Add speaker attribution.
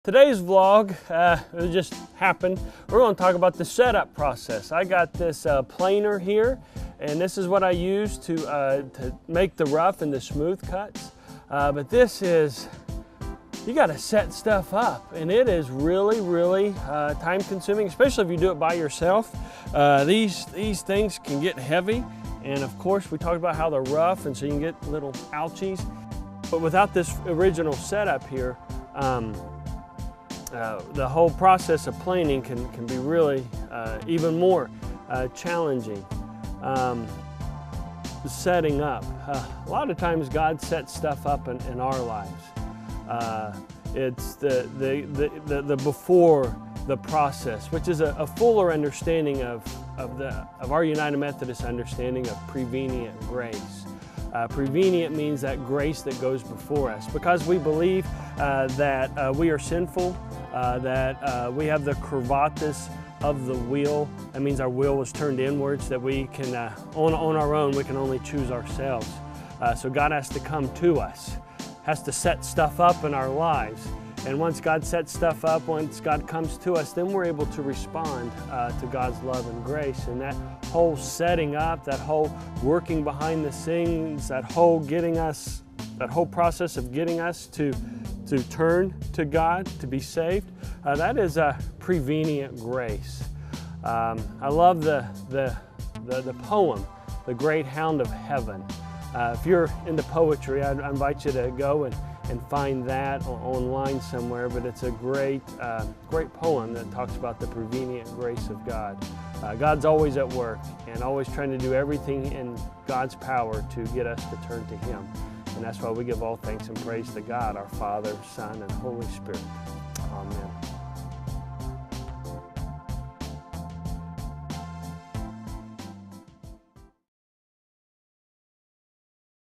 Speaker 1: Today's vlog, it just happened. We're going to talk about the setup process. I got this planer here, and this is what I use to make the rough and the smooth cuts. But this is, you got to set stuff up, and it is really time consuming, especially if you do it by yourself. These things can get heavy, and of course we talked about how they're rough, and so you can get little ouchies. But without this original setup here, the whole process of planing can be really even more challenging. Setting up. A lot of times God sets stuff up in our lives. It's the before the process, which is a fuller understanding of our United Methodist understanding of prevenient grace. Prevenient means that grace that goes before us, because we believe that we are sinful, that we have the curvatus of the will. That means our will was turned inwards, that we can, on our own, we can only choose ourselves. So God has to come to us, has to set stuff up in our lives. And once God sets stuff up, once God comes to us, then we're able to respond to God's love and grace. And that whole setting up, that whole working behind the scenes, that whole process of getting us to turn to God, to be saved, that is a prevenient grace. I love the poem, The Great Hound of Heaven. If you're into poetry, I invite you to go and find that online somewhere, but it's a great poem that talks about the prevenient grace of God. God's always at work and always trying to do everything in God's power to get us to turn to Him. And that's why we give all thanks and praise to God, our Father, Son, and Holy Spirit.